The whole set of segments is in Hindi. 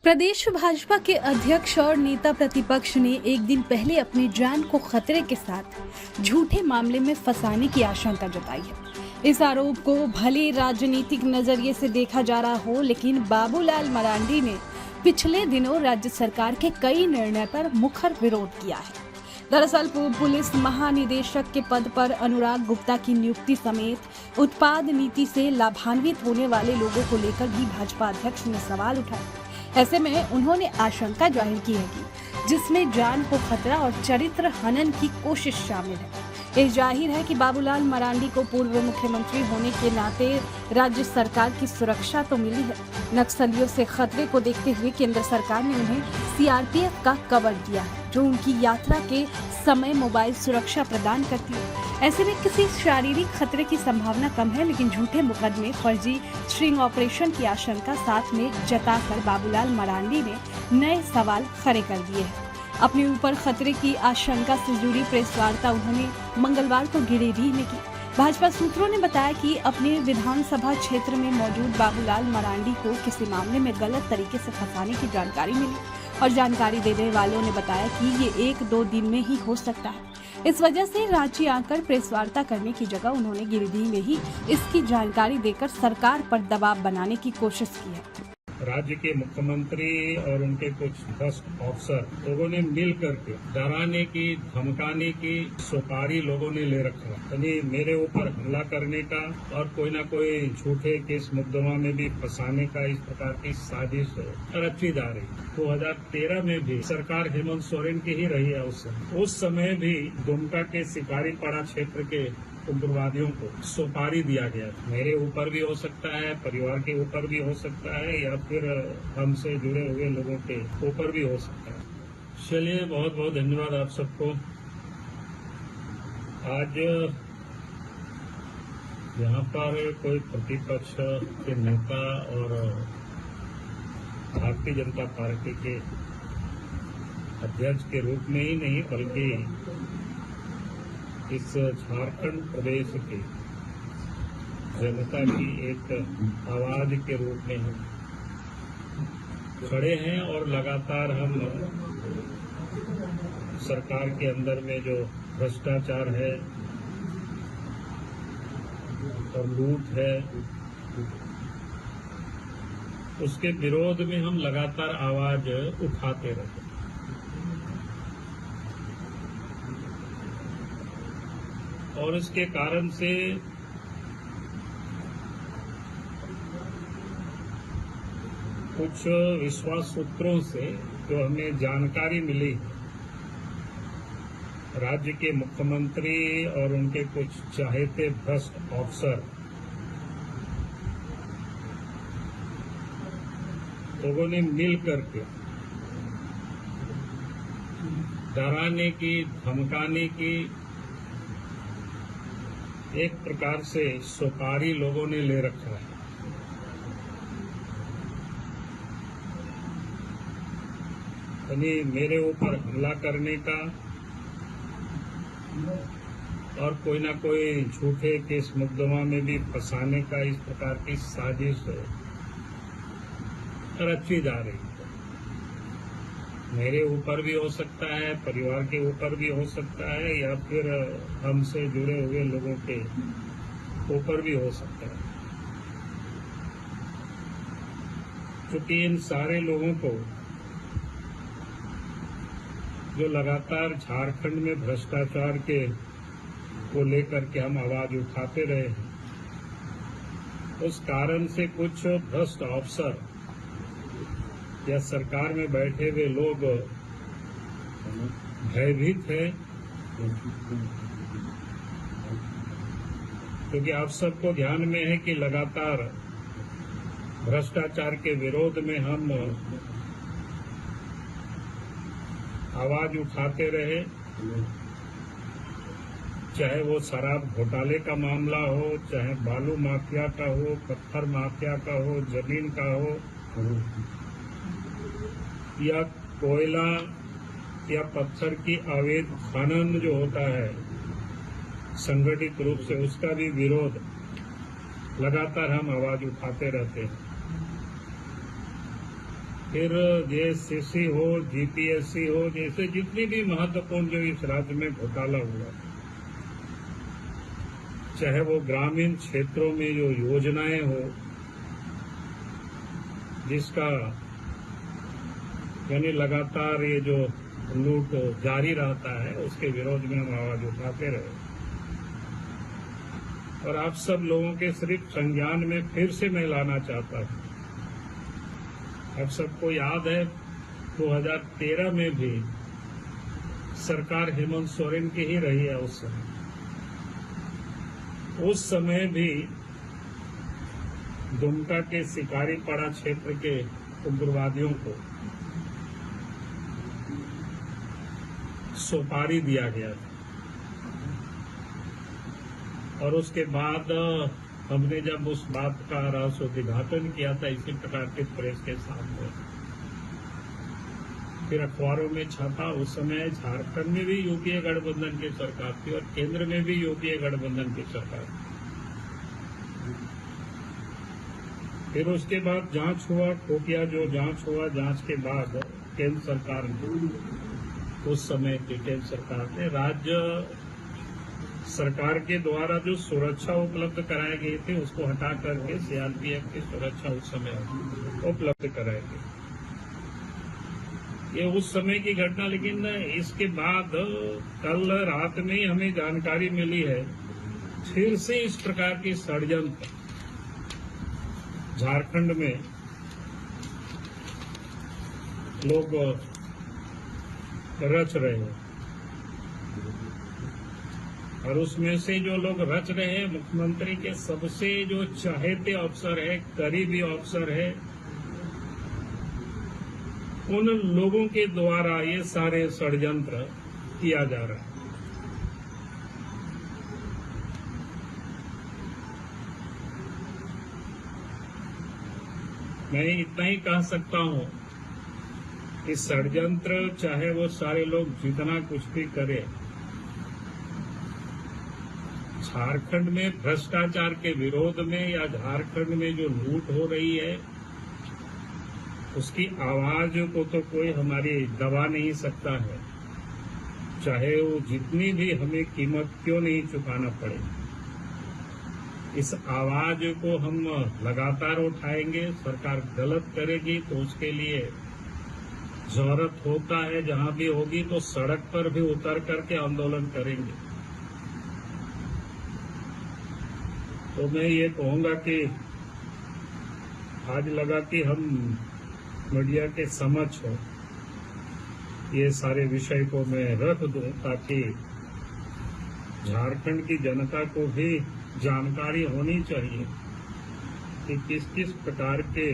प्रदेश भाजपा के अध्यक्ष और नेता प्रतिपक्ष ने एक दिन पहले अपनी जान को खतरे के साथ झूठे मामले में फंसाने की आशंका जताई है। इस आरोप को भले राजनीतिक नजरिए से देखा जा रहा हो, लेकिन बाबूलाल मरांडी ने पिछले दिनों राज्य सरकार के कई निर्णय पर मुखर विरोध किया है। दरअसल पूर्व पुलिस महानिदेशक के पद पर अनुराग गुप्ता की नियुक्ति समेत उत्पाद नीति से लाभान्वित होने वाले लोगों को लेकर भी भाजपा अध्यक्ष ने सवाल उठाए। ऐसे में उन्होंने आशंका जाहिर की है कि जिसमें जान को खतरा और चरित्र हनन की कोशिश शामिल है। यह जाहिर है कि बाबूलाल मरांडी को पूर्व मुख्यमंत्री होने के नाते राज्य सरकार की सुरक्षा तो मिली है। नक्सलियों से खतरे को देखते हुए केंद्र सरकार ने उन्हें सीआरपीएफ का कवर दिया है, जो उनकी यात्रा के समय मोबाइल सुरक्षा प्रदान करती है। ऐसे में किसी शारीरिक खतरे की संभावना कम है, लेकिन झूठे मुकदमे, फर्जी स्ट्रिंग ऑपरेशन की आशंका साथ में जताकर बाबूलाल मरांडी ने नए सवाल खड़े कर दिए हैं। अपने ऊपर खतरे की आशंका से जुड़ी प्रेस वार्ता उन्होंने मंगलवार को गिरिडीह में की। भाजपा सूत्रों ने बताया कि अपने विधानसभा क्षेत्र में मौजूद बाबूलाल मरांडी को किसी मामले में गलत तरीके से फंसाने की जानकारी मिली और जानकारी देने वालों ने बताया कि ये 1-2 दिन में ही हो सकता है। इस वजह से रांची आकर प्रेस वार्ता करने की जगह उन्होंने गिरिडीह में ही इसकी जानकारी देकर सरकार पर दबाव बनाने की कोशिश की है। राज्य के मुख्यमंत्री और उनके कुछ भ्रष्ट अफसर लोगों ने मिल करके डराने की, धमकाने की सुपारी लोगों ने ले रखा, यानी मेरे ऊपर हमला करने का और कोई ना कोई झूठे केस मुकदमा में भी फंसाने का इस प्रकार की साजिश रची जा रही। 2013 में भी सरकार हेमंत सोरेन की ही रही है। उस समय भी दुमका के शिकारीपाड़ा क्षेत्र के उग्रवादियों को सुपारी दिया गया। मेरे ऊपर भी हो सकता है, परिवार के ऊपर भी हो सकता है, या फिर हमसे जुड़े हुए लोगों के ऊपर भी हो सकता है। चलिए, बहुत बहुत धन्यवाद आप सबको। आज यहाँ पर कोई प्रतिपक्ष के नेता और भारतीय जनता पार्टी के अध्यक्ष के रूप में ही नहीं, बल्कि इस झारखंड प्रदेश की जनता की एक आवाज के रूप में हम खड़े हैं और लगातार हम सरकार के अंदर में जो भ्रष्टाचार है और लूट है, उसके विरोध में हम लगातार आवाज उठाते रहे। और इसके कारण से कुछ विश्वास सूत्रों से जो हमें जानकारी मिली, राज्य के मुख्यमंत्री और उनके कुछ चाहते भ्रष्ट अफसर लोगों ने मिल करके डराने की, धमकाने की एक प्रकार से सुपारी लोगों ने ले रखा है। यानी मेरे ऊपर हमला करने का और कोई ना कोई झूठे केस मुकदमा में भी फंसाने का इस प्रकार की साजिश रची जा रही है। मेरे ऊपर भी हो सकता है, परिवार के ऊपर भी हो सकता है, या फिर हमसे जुड़े हुए लोगों के ऊपर भी हो सकता है। क्योंकि इन सारे लोगों को जो लगातार झारखंड में भ्रष्टाचार के को लेकर के हम आवाज उठाते रहे हैं, उस कारण से कुछ भ्रष्ट अफसर या सरकार में बैठे हुए लोग भयभीत हैं, क्योंकि आप सबको ध्यान में है कि लगातार भ्रष्टाचार के विरोध में हम आवाज उठाते रहे। चाहे वो शराब घोटाले का मामला हो, चाहे बालू माफिया का हो, पत्थर माफिया का हो, जमीन का हो, या कोयला या पत्थर की अवैध खनन जो होता है संगठित रूप से, उसका भी विरोध लगातार हम आवाज उठाते रहते हैं। फिर जेएससीसी हो, जीपीएससी हो, जैसे जितनी भी महत्वपूर्ण जो इस राज्य में घोटाला हुआ, चाहे वो ग्रामीण क्षेत्रों में जो योजनाएं हो, जिसका यानी लगातार ये जो लूट जारी रहता है, उसके विरोध में हम आवाज उठाते रहे। और आप सब लोगों के सिर्फ संज्ञान में फिर से मैं लाना चाहता हूं। आप सबको याद है 2013 में भी सरकार हेमंत सोरेन की ही रही है। उस समय भी दुमका के शिकारीपाड़ा क्षेत्र के उग्रवादियों को सुपारी दिया गया था। और उसके बाद हमने जब उस बात का रहस्योद्घाटन किया था इसी प्रकार के प्रेस के सामने, फिर अखबारों में छपा। उस समय झारखंड में भी यूपीए गठबंधन की सरकार थी और केंद्र में भी यूपीए गठबंधन की सरकार थी। फिर उसके बाद जांच हुआ, खुफिया जो जांच हुआ, जांच के बाद केंद्र सरकार ने, उस समय की केंद्र सरकार ने राज्य सरकार के द्वारा जो सुरक्षा उपलब्ध कराए गए थे उसको हटा करके सीआरपीएफ की सुरक्षा उस समय उपलब्ध कराई गई। ये उस समय की घटना। लेकिन इसके बाद कल रात में ही हमें जानकारी मिली है फिर से इस प्रकार की षड्यंत्र झारखंड में लोग रच रहे हैं। और उसमें से जो लोग रच रहे हैं, मुख्यमंत्री के सबसे जो चाहते अफसर है, करीबी अफसर है, उन लोगों के द्वारा ये सारे षड्यंत्र किया जा रहा है। मैं इतना ही कह सकता हूं कि षड्यंत्र चाहे वो सारे लोग जितना कुछ भी करें, झारखंड में भ्रष्टाचार के विरोध में या झारखंड में जो लूट हो रही है उसकी आवाज को तो कोई हमारी दबा नहीं सकता है, चाहे वो जितनी भी हमें कीमत क्यों नहीं चुकाना पड़े। इस आवाज को हम लगातार उठाएंगे। सरकार गलत करेगी तो उसके लिए जरूरत होता है, जहां भी होगी तो सड़क पर भी उतर करके आंदोलन करेंगे। तो मैं ये कहूंगा कि आज लगा कि हम मीडिया के समक्ष ये सारे विषय को मैं रख दूं ताकि झारखंड की जनता को भी जानकारी होनी चाहिए कि किस किस प्रकार के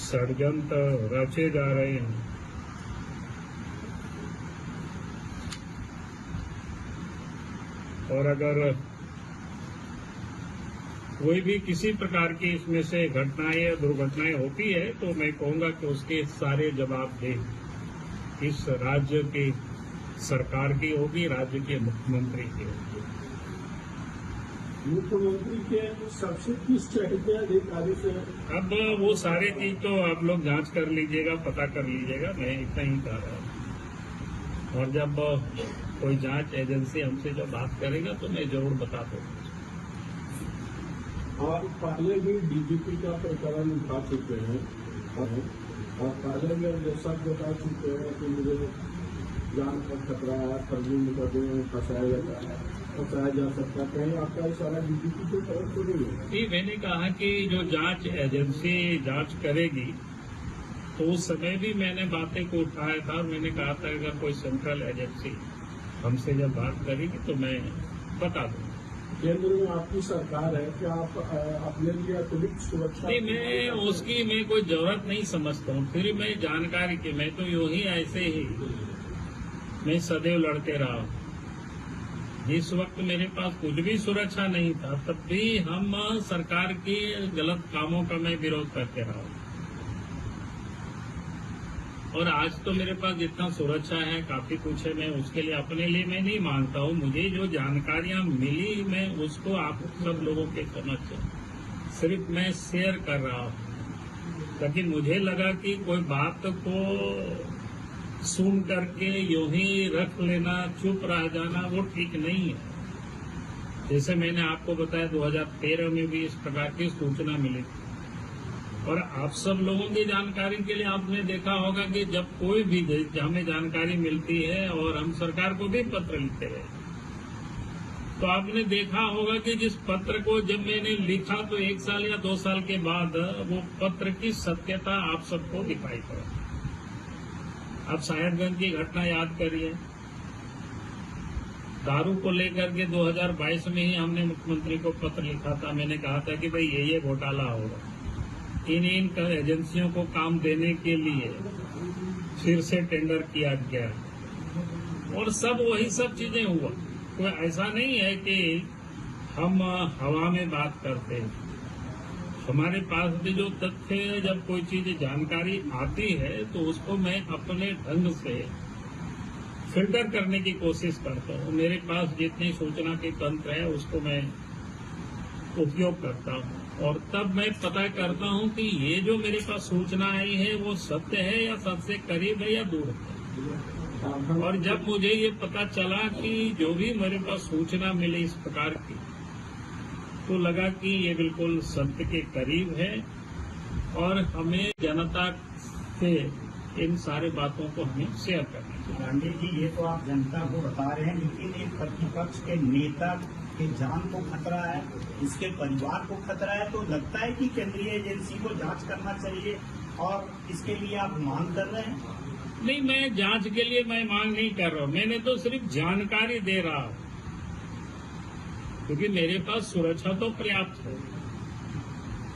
षड्यंत्र रचे जा रहे हैं। और अगर कोई भी किसी प्रकार की इसमें से घटनाएं या दुर्घटनाएं होती है तो मैं कहूंगा कि उसके सारे जवाब दे इस राज्य की सरकार की होगी, राज्य के मुख्यमंत्री की होगी। मुख्यमंत्री के सबसे किस चाहते अधिकारी से? अब वो सारे चीज तो आप लोग जांच कर लीजिएगा, पता कर लीजिएगा, मैं इतना ही कह रहा हूँ। और जब कोई जांच एजेंसी हमसे जब बात करेगा तो मैं जरूर बता दूंगा। आप पहले भी डीजीपी का प्रकरण उठा चुके हैं और पहले भी जैसा बता चुके हैं कि मुझे जान का खतरा है, फर्जी मुकदमे में फंसाया जा सकता है। कहीं आपका इशारा डीजीपी की तरफ तो नहीं है? जी, मैंने कहा कि जो जांच एजेंसी जांच करेगी तो उस समय भी मैंने बातें को उठाया था। मैंने कहा था अगर कोई सेंट्रल एजेंसी हमसे जब बात करेगी तो मैं बता दूंगा। केंद्र में आपकी सरकार है, क्या आप अपने लिए अतिरिक्त सुरक्षा? नहीं, मैं उसकी मैं कोई जरूरत नहीं समझता हूँ। फिर मैं जानकारी की, मैं तो यूं ही ऐसे ही मैं सदैव लड़ते रहा। जिस वक्त मेरे पास कुछ भी सुरक्षा नहीं था तब भी हम सरकार के गलत कामों का मैं विरोध करते रहा। और आज तो मेरे पास जितना सुरक्षा है काफी कुछ है। मैं उसके लिए अपने लिए मैं नहीं मांगता हूँ। मुझे जो जानकारियां मिली मैं उसको आप सब लोगों के समक्ष सिर्फ मैं शेयर कर रहा हूँ। लेकिन मुझे लगा कि कोई बात को सुन करके यूं ही रख लेना, चुप रह जाना, वो ठीक नहीं है। जैसे मैंने आपको बताया 2013 में भी इस प्रकार की सूचना मिली थी। और आप सब लोगों की जानकारी के लिए आपने देखा होगा कि जब कोई भी हमें जानकारी मिलती है और हम सरकार को भी पत्र लिखते हैं, तो आपने देखा होगा कि जिस पत्र को जब मैंने लिखा तो 1 साल या 2 साल के बाद वो पत्र की सत्यता आप सबको दिखाई पड़ा। आप साहेबगंज की घटना याद करिए। दारू को लेकर के 2022 में ही हमने मुख्यमंत्री को पत्र लिखा था। मैंने कहा था कि भाई ये घोटाला होगा, इन एजेंसियों को काम देने के लिए फिर से टेंडर किया गया और सब वही सब चीजें हुआ। कोई ऐसा नहीं है कि हम हवा में बात करते हैं। हमारे पास भी जो तथ्य है, जब कोई चीज जानकारी आती है तो उसको मैं अपने ढंग से फिल्टर करने की कोशिश करता हूँ। मेरे पास जितनी सूचना के तंत्र है उसको मैं उपयोग करता हूँ और तब मैं पता करता हूँ कि ये जो मेरे पास सूचना आई है वो सत्य है या सत्य से करीब है या दूर है। और जब मुझे ये पता चला कि जो भी मेरे पास सूचना मिली इस प्रकार की, तो लगा कि ये बिल्कुल सत्य के करीब है और हमें जनता से इन सारी बातों को हमें शेयर करना चाहिए। गांधी जी, ये तो आप जनता को बता रहे हैं, लेकिन एक प्रतिपक्ष के नेता की जान को खतरा है, इसके परिवार को खतरा है, तो लगता है कि केंद्रीय एजेंसी को जांच करना चाहिए और इसके लिए आप मांग कर रहे हैं? नहीं, मैं जांच के लिए मैं मांग नहीं कर रहा हूँ। मैंने तो सिर्फ जानकारी दे रहा हूँ, क्योंकि मेरे पास सुरक्षा तो पर्याप्त है।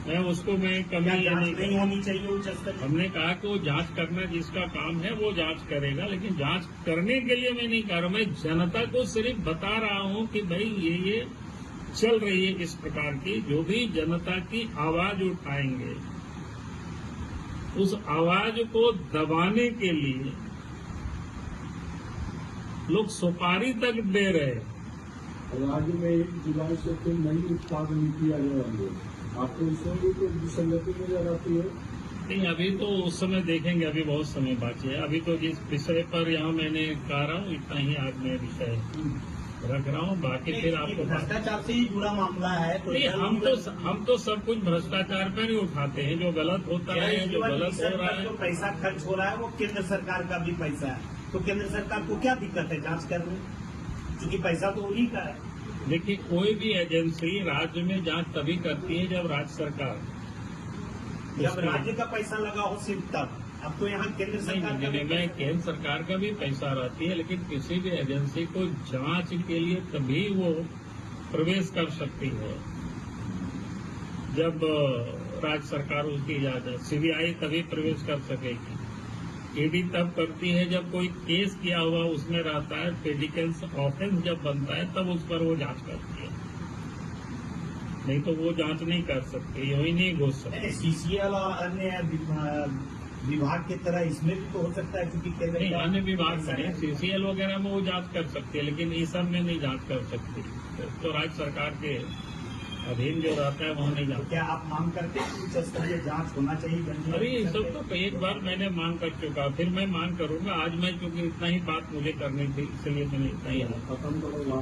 मैं उसको मैं कमी नहीं होनी चाहिए उच्च स्तरीय? हमने कहा कि वो जांच करना जिसका काम है वो जांच करेगा, लेकिन जांच करने के लिए मैं नहीं कर रहा। मैं जनता को सिर्फ बता रहा हूँ कि भाई ये चल रही है इस प्रकार की। जो भी जनता की आवाज उठाएंगे, उस आवाज को दबाने के लिए लोग सुपारी तक दे रहे हैं। राज्य में 1 जुलाई से कोई नई उत्पाद नीति आने वाली है, आपको इसमें भी कोई विसंगति नजर आती है? नहीं, अभी तो उस समय देखेंगे, अभी बहुत समय बाकी है। अभी तो जिस विषय पर यहाँ मैंने कह रहा हूँ इतना ही आज मैं विषय रख रहा हूँ। बाकी फिर आपको भ्रष्टाचार से ही जुड़ा मामला है तो नहीं, हम तो सब कुछ भ्रष्टाचार पर ही उठाते हैं। जो गलत होता है, जो गलत हो रहा है, जो पैसा खर्च हो रहा है वो केंद्र सरकार का भी पैसा है, तो केंद्र सरकार को क्या दिक्कत है जांच करने, क्योंकि पैसा तो उन्हीं का है। देखिए, कोई भी एजेंसी राज्य में जांच तभी करती है जब राज्य सरकार, जब राज्य का पैसा लगा हो सिर्फ तब। अब तो यहाँ केंद्र सरकार का नहीं, मैं केंद्र सरकार का भी पैसा रहती है, लेकिन किसी भी एजेंसी को जांच के लिए तभी वो प्रवेश कर सकती है जब राज्य सरकार उसकी इजाजत। सीबीआई तभी प्रवेश कर सकेगी। ईडी तब करती है जब कोई केस किया हुआ उसमें रहता है, पेडिकल्स ऑफेंस जब बनता है तब उस पर वो जांच करती है, नहीं तो वो जांच नहीं कर सकती, यूं ही नहीं घुस सकती। सीसीएल और अन्य विभाग की तरह इसमें भी तो हो सकता है, क्योंकि केंद्र नहीं, अन्य विभाग में सीसीएल वगैरह में वो जांच कर सकती है, लेकिन इस सब में नहीं जांच कर सकती। तो राज्य सरकार के अधीन जो रहता है वहाँ नहीं जाता। क्या आप मांग करते हैं कि उच्च स्तरीय जांच होना चाहिए? अरे ये सब तो एक बार मैंने मांग कर चुका, फिर मैं मांग करूंगा। आज मैं क्योंकि इतना ही बात मुझे करनी थी, इसलिए मैंने इतना ही खत्म करो।